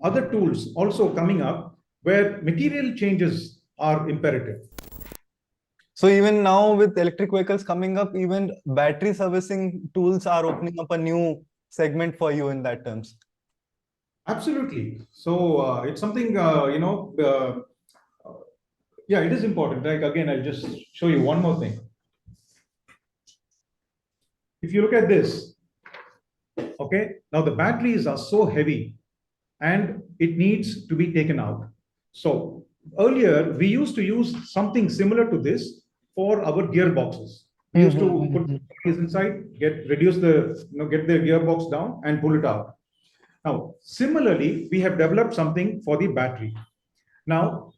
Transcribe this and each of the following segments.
other tools also coming up where material changes are imperative. So even now with electric vehicles coming up, even battery servicing tools are opening up a new segment for you in that terms. Absolutely. So it's something, yeah, it is important. Like again, I'll just show you one more thing. If you look at this, okay, now the batteries are so heavy and it needs to be taken out. So earlier we used to use something similar to this for our gearboxes. We used to put batteries inside, get the gearbox down and pull it out. Now, similarly, we have developed something for the battery. Now,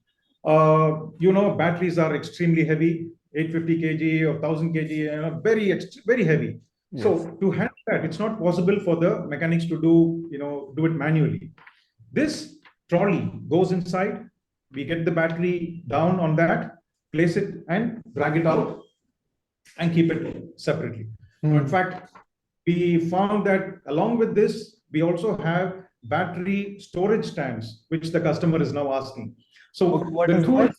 batteries are extremely heavy, 850 kg or 1000 kg, very heavy. Yes. So to handle that, it's not possible for the mechanics to do it manually. This trolley goes inside, we get the battery down on that, place it and drag it out and keep it separately. In fact, we found that along with this, we also have battery storage stands, which the customer is now asking. So the tool is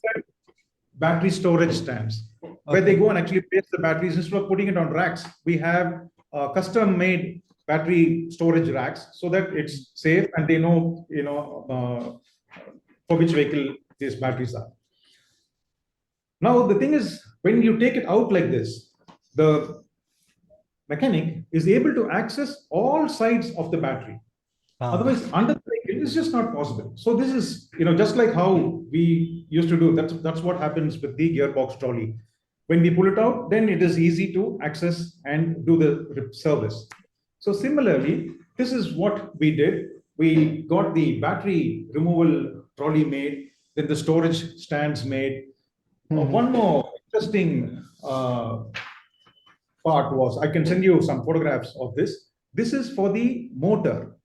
battery storage stands, where they go and actually place the batteries instead of putting it on racks. We have custom-made battery storage racks so that it's safe and they know, for which vehicle these batteries are. Now, the thing is, when you take it out like this, the mechanic is able to access all sides of the battery. Otherwise, under the vehicle, it's just not possible. So this is, just like how we used to do. That's what happens with the gearbox trolley. When we pull it out, then it is easy to access and do the service. So similarly, this is what we did. We got the battery removal trolley made, then the storage stands made. One more interesting part was, I can send you some photographs of this. This is for the motor.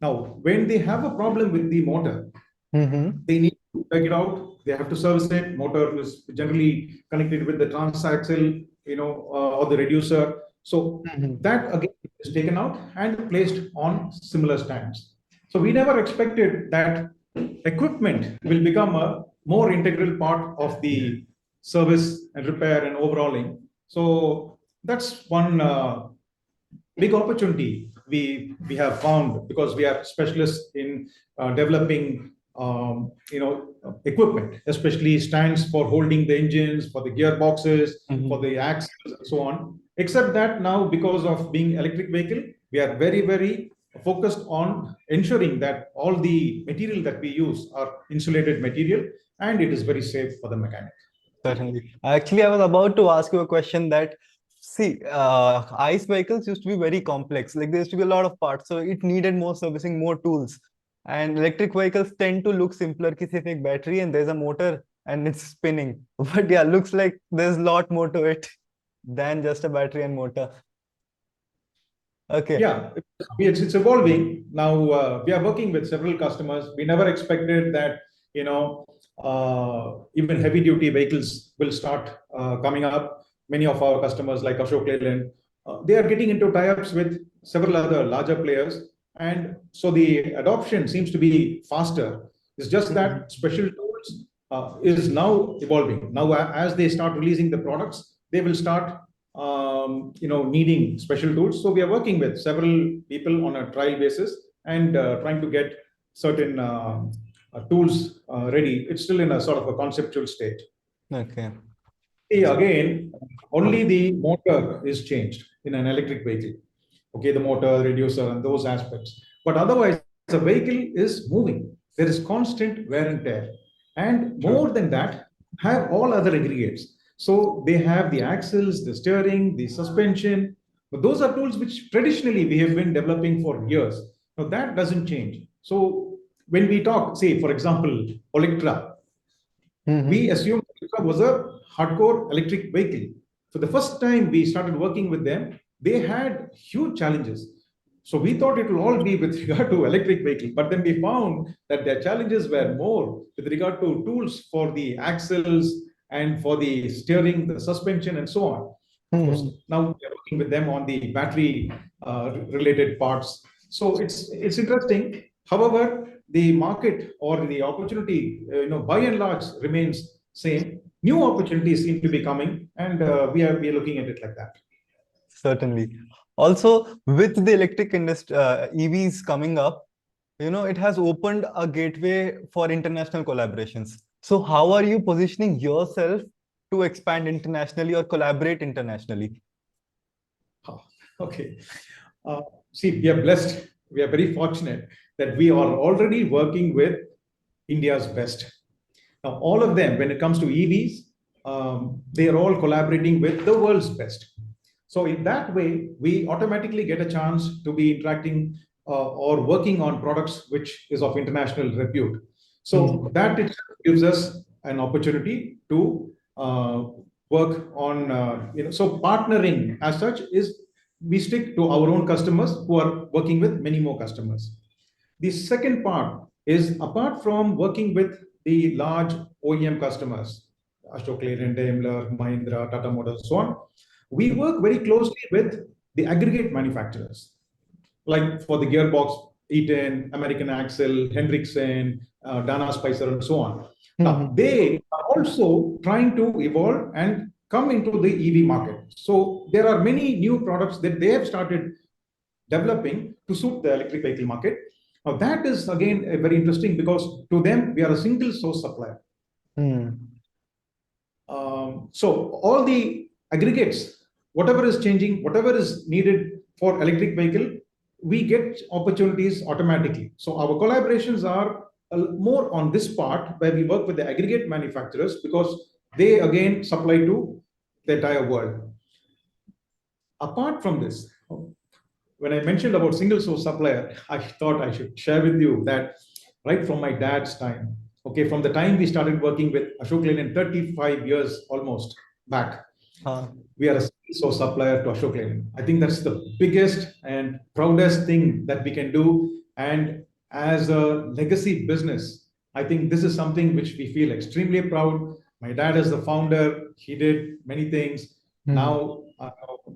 Now, when they have a problem with the motor, they need to take it out. They have to service it. Motor is generally connected with the transaxle, or the reducer. So that again is taken out and placed on similar stands. So we never expected that equipment will become a more integral part of the service and repair and overhauling. So that's one big opportunity we have found, because we are specialists in developing equipment, especially stands for holding the engines, for the gearboxes, for the axles, and so on. Except that now, because of being electric vehicle, we are very, very focused on ensuring that all the material that we use are insulated material and it is very safe for the mechanic. Certainly. Actually, I was about to ask you a question that, see, ICE vehicles used to be very complex. Like there used to be a lot of parts, so it needed more servicing, more tools. And electric vehicles tend to look simpler. Ki sirf ek battery and there's a motor and it's spinning. But yeah, looks like there's a lot more to it than just a battery and motor. Okay. Yeah, it's evolving. Now we are working with several customers. We never expected that, even heavy duty vehicles will start coming up. Many of our customers like Ashok Leyland, they are getting into tie-ups with several other larger players. And so the adoption seems to be faster. It's just that special tools is now evolving. Now, as they start releasing the products, they will start needing special tools. So we are working with several people on a trial basis and trying to get certain tools ready. It's still in a sort of a conceptual state. Okay. Again, only the motor is changed in an electric vehicle. Okay, the motor, reducer, and those aspects. But otherwise, the vehicle is moving. There is constant wear and tear. And more than that, have all other aggregates. So they have the axles, the steering, the suspension. But those are tools which traditionally we have been developing for years. Now that doesn't change. So when we talk, say, for example, Olystra, we assumed Olystra was a hardcore electric vehicle. So the first time we started working with them, they had huge challenges. So we thought it will all be with regard to electric vehicle, but then we found that their challenges were more with regard to tools for the axles and for the steering, the suspension, and so on. Of course, now we are working with them on the battery related parts. So it's interesting. However, the market or the opportunity, by and large remains same. New opportunities seem to be coming, and we are looking at it like that. Certainly. Also, with the electric industry, EVs coming up, it has opened a gateway for international collaborations. So, how are you positioning yourself to expand internationally or collaborate internationally? Oh, okay. Uh, See, we are blessed. We are very fortunate that we are already working with India's best. Now, all of them, when it comes to EVs, they are all collaborating with the world's best. So, in that way, we automatically get a chance to be interacting or working on products which is of international repute. So, that itself gives us an opportunity to work on, so partnering as such is we stick to our own customers who are working with many more customers. The second part is apart from working with the large OEM customers, Ashok Leyland, Daimler, Mahindra, Tata Motors, so on, we work very closely with the aggregate manufacturers, like for the gearbox, Eaton, American Axle, Hendrickson, Dana Spicer, and so on. Now, they are also trying to evolve and come into the EV market. So there are many new products that they have started developing to suit the electric vehicle market. Now, that is again very interesting because to them, we are a single source supplier. So all the aggregates, whatever is changing, whatever is needed for electric vehicle, we get opportunities automatically. So our collaborations are more on this part where we work with the aggregate manufacturers because they again supply to the entire world. Apart from this, when I mentioned about single source supplier, I thought I should share with you that right from my dad's time, okay, from the time we started working with Ashok Leyland 35 years almost back, we are a single source supplier to Ashok Leyland. I think that's the biggest and proudest thing that we can do. And as a legacy business, I think this is something which we feel extremely proud. My dad is the founder. He did many things. Now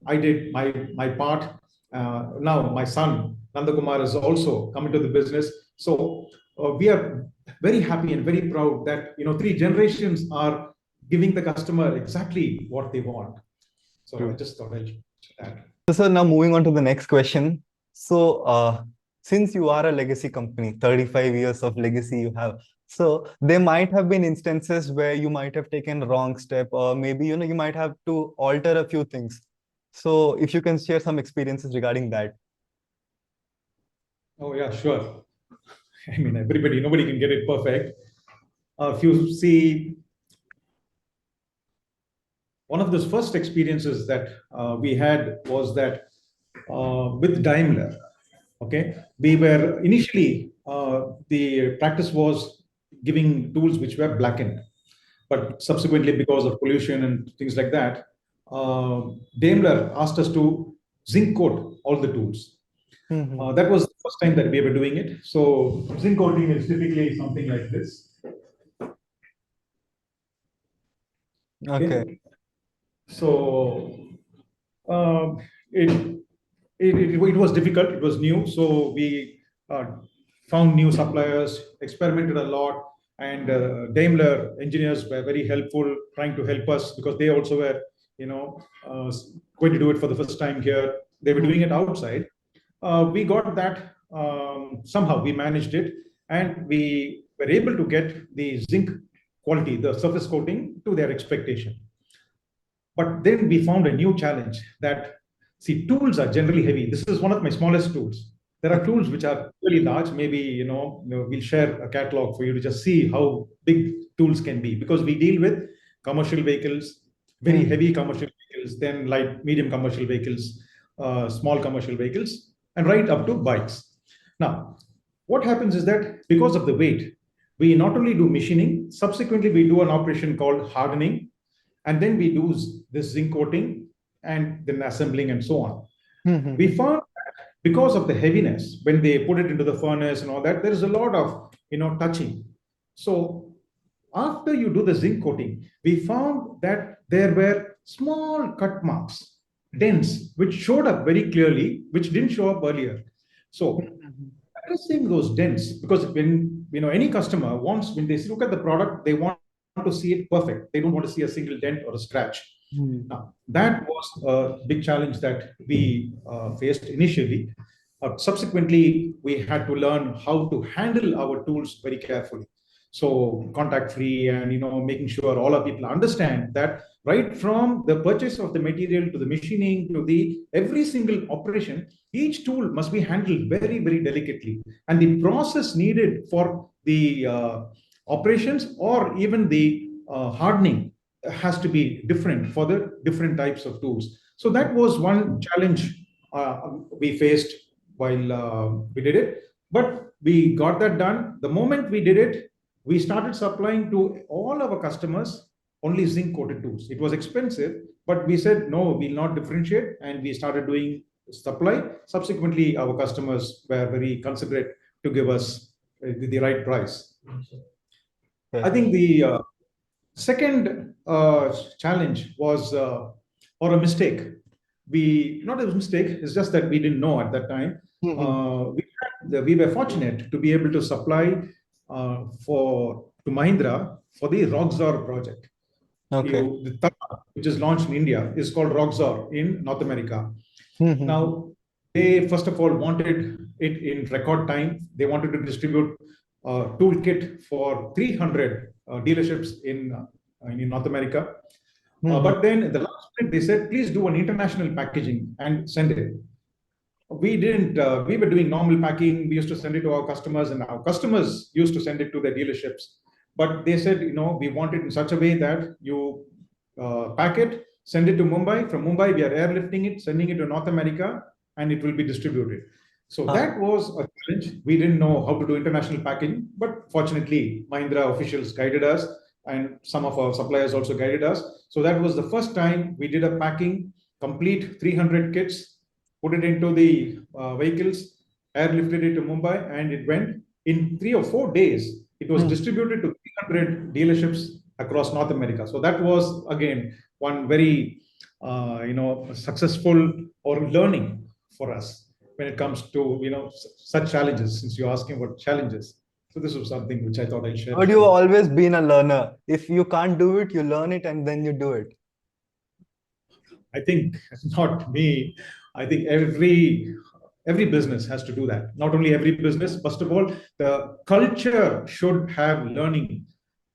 I did my part. Now my son Nandakumar has also come into the business. So we are very happy and very proud that 3 generations are giving the customer exactly what they want. So I just thought I'd share that. So, now moving on to the next question. So, since you are a legacy company, 35 years of legacy you have, so there might have been instances where you might have taken a wrong step, or maybe you might have to alter a few things. So, if you can share some experiences regarding that. Oh yeah, sure. I mean, nobody can get it perfect. If you see, one of those first experiences that we had was that with Daimler, okay, we were initially, the practice was giving tools which were blackened, but subsequently because of pollution and things like that, Daimler asked us to zinc coat all the tools. That was the first time that we were doing it. So zinc coating is typically something like this. Okay. So it, it was difficult. It was new. So we found new suppliers, experimented a lot, and Daimler engineers were very helpful, trying to help us because they also were, going to do it for the first time here. They were doing it outside. We got that somehow. We managed it, and we were able to get the zinc quality, the surface coating, to their expectation. But then we found a new challenge that, see, tools are generally heavy. This is one of my smallest tools. There are tools which are really large. Maybe, we'll share a catalog for you to just see how big tools can be, because we deal with commercial vehicles, very heavy commercial vehicles, then light, medium commercial vehicles, small commercial vehicles, and right up to bikes. Now, what happens is that because of the weight, we not only do machining, subsequently we do an operation called hardening, and then we do this zinc coating and then assembling and so on. We found that because of the heaviness, when they put it into the furnace and all that, there is a lot of touching. So after you do the zinc coating, we found that there were small cut marks, dents, which showed up very clearly, which didn't show up earlier. So addressing those dents, because when any customer wants, when they look at the product, they want to see it perfect. They don't want to see a single dent or a scratch. Hmm. Now, that was a big challenge that we faced initially. Subsequently, we had to learn how to handle our tools very carefully. So contact free, and making sure all our people understand that right from the purchase of the material to the machining to the every single operation, each tool must be handled very, very delicately. And the process needed for the operations or even the hardening has to be different for the different types of tools. So that was one challenge we faced while we did it. But we got that done. The moment we did it, we started supplying to all our customers only zinc coated tools. It was expensive, but we said no, we'll not differentiate, and we started doing supply. Subsequently, our customers were very considerate to give us the right price. I Okay. think the second challenge was, or a mistake. Not a mistake, it's just that we didn't know at that time. Mhm. We were fortunate to be able to supply to Mahindra for the Roxor project. Okay. The Tata, which is launched in India, is called Roxor in North America. Mhm. Now, they first of all wanted it in record time. They wanted to distribute a toolkit for 300 dealerships in North America. Mhm. But then in the last minute, they said, please do an international packaging and send it. We didn't, we were doing normal packing. We used to send it to our customers, and our customers used to send it to their dealerships. But they said, we want it in such a way that you pack it, send it to Mumbai. From Mumbai, we are airlifting it, sending it to North America, and it will be distributed. So Ah, that was a challenge. We didn't know how to do international packaging, but fortunately, Mahindra officials guided us, and some of our suppliers also guided us. So that was the first time we did a packing, complete 300 kits, put it into the vehicles, airlifted it to Mumbai, and it went in 3 or 4 days. It was hmm. distributed to 300 dealerships across North America. So that was again one very successful or learning for us when it comes to such challenges. Since you're asking about challenges, so this was something which I thought I'll share But with you've you. always been a learner. If you can't do it, you learn it and then you do it. I think not me. I think every business has to do that. Not only every business, first of all, the culture should have learning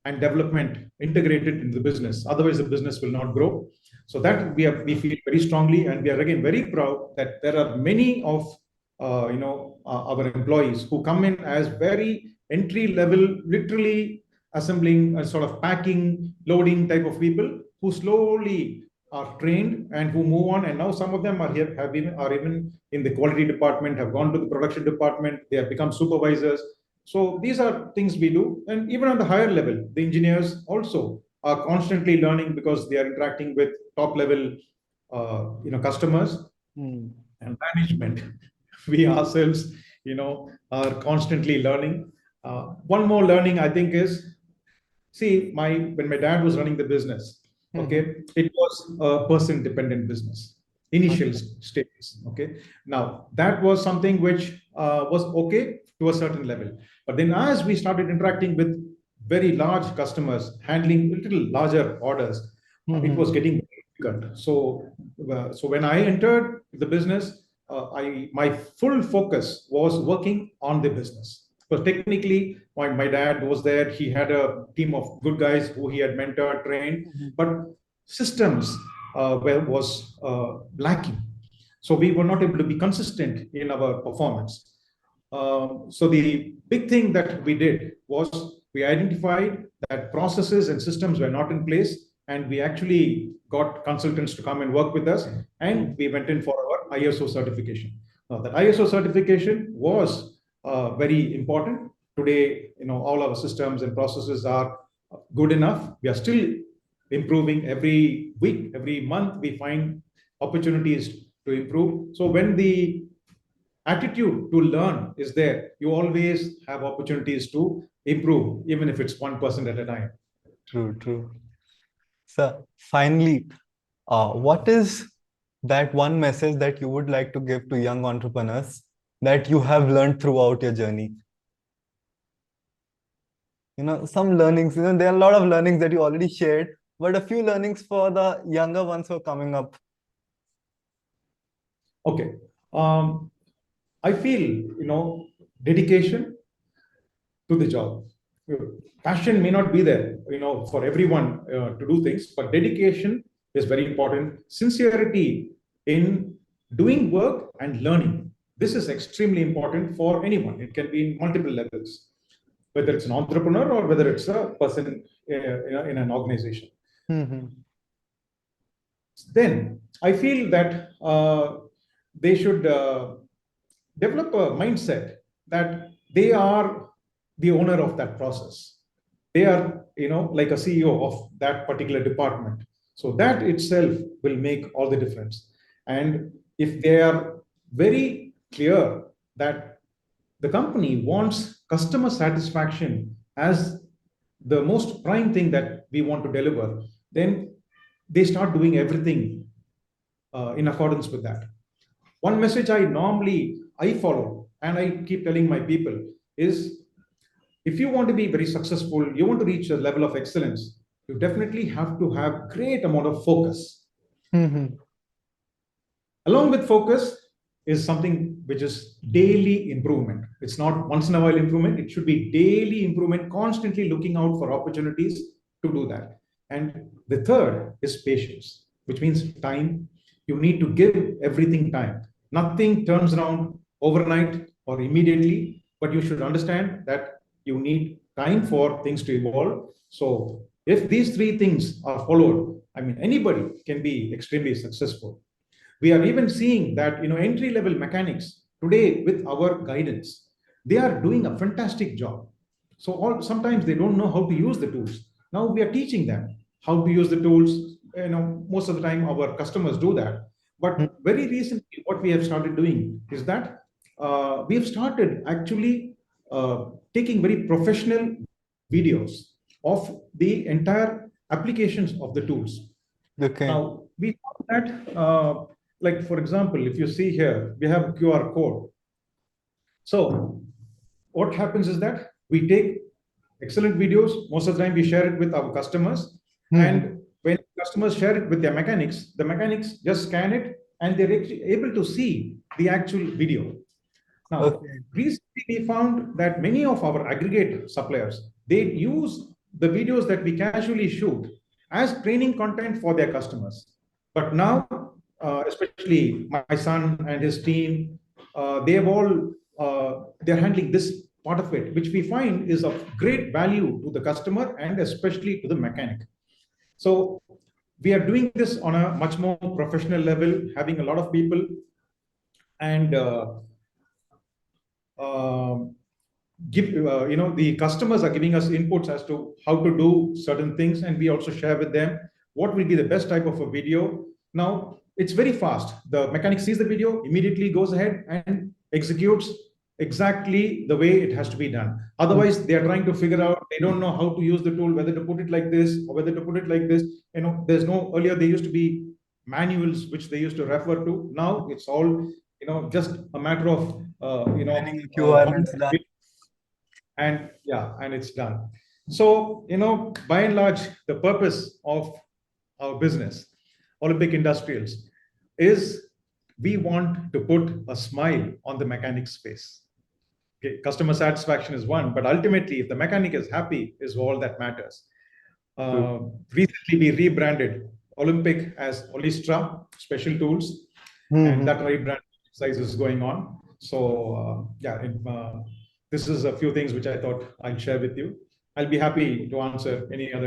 and development integrated in the business. Otherwise, the business will not grow. So that we feel very strongly, and we are again very proud that there are many of our employees who come in as very entry level, literally assembling a sort of packing, loading type of people who slowly are trained and who move on. And now some of them are even in the quality department, have gone to the production department, they have become supervisors. So these are things we do. And even on the higher level, the engineers also are constantly learning because they are interacting with top level customers Hmm. and management. We ourselves are constantly learning. One more learning I think is, see, when my dad was running the business, Mhm. okay, it was a person-dependent business, initial Okay. stages, okay. Now that was something which was okay to a certain level, but then as we started interacting with very large customers, handling a little larger orders, it was Mhm. getting difficult. So when I entered the business, I my full focus was working on the business. Because technically, my dad was there. He had a team of good guys who he had mentored, trained, Mhm. but systems was lacking. So we were not able to be consistent in our performance. So the big thing that we did was we identified that processes and systems were not in place, and we actually got consultants to come and work with us, and we went in for our ISO certification. Now, that ISO certification was very important. Today, all our systems and processes are good enough. We are still improving every week, every month. We find opportunities to improve. So when the attitude to learn is there, you always have opportunities to improve, even if it's 1% at a time. True, true. So finally, what is that one message that you would like to give to young entrepreneurs? that you have learned throughout your journey? Some learnings, there are a lot of learnings that you already shared, but a few learnings for the younger ones who are coming up. Okay. I feel, dedication to the job. Passion may not be there, for everyone to do things, but dedication is very important. Sincerity in doing work and learning. This is extremely important for anyone. It can be in multiple levels, whether it's an entrepreneur or whether it's a person in an organization. Mm-hmm. Then I feel that they should develop a mindset that they are the owner of that process. They are, like a CEO of that particular department. So that itself will make all the difference. And if they are very clear that the company wants customer satisfaction as the most prime thing that we want to deliver, then they start doing everything in accordance with that. One message I follow and I keep telling my people is, if you want to be very successful, you want to reach a level of excellence, you definitely have to have great amount of focus. Mm-hmm. Along with focus is something which is daily improvement. It's not once in a while improvement. It should be daily improvement, constantly looking out for opportunities to do that. And the third is patience, which means time. You need to give everything time. Nothing turns around overnight or immediately, but you should understand that you need time for things to evolve. So if these three things are followed, I mean, anybody can be extremely successful. We are even seeing that, entry level mechanics today, with our guidance, they are doing a fantastic job. So sometimes they don't know how to use the tools. Now we are teaching them how to use the tools. Most of the time our customers do that. But very recently, what we have started doing is that we have started actually taking very professional videos of the entire applications of the tools. Okay. Now, we found that, like, for example, if you see here, we have a QR code. So what happens is that we take excellent videos. Most of the time, we share it with our customers. Mm-hmm. And when customers share it with their mechanics, the mechanics just scan it and they're actually able to see the actual video. Now, Okay. recently we found that many of our aggregate suppliers, they use the videos that we casually shoot as training content for their customers. But now, especially my son and his team, they're handling this part of it, which we find is of great value to the customer and especially to the mechanic. So we are doing this on a much more professional level, having a lot of people, and the customers are giving us inputs as to how to do certain things, and we also share with them what will be the best type of a video. Now it's very fast. The mechanic sees the video, immediately goes ahead and executes exactly the way it has to be done. Otherwise they are trying to figure out, they don't know how to use the tool, whether to put it like this or whether to put it like this. There's no, earlier there used to be manuals which they used to refer to. Now it's all just a matter of Scanning a QR and it's done. and yeah, and it's done. So by and large, the purpose of our business, Olympic Industrials, is we want to put a smile on the mechanic's face. Okay, customer satisfaction is one, but ultimately, if the mechanic is happy, is all that matters. Recently, we rebranded Olympic as Olystra Special Tools, and that rebrand exercise is going on. So this is a few things which I thought I'll share with you. I'll be happy to answer any other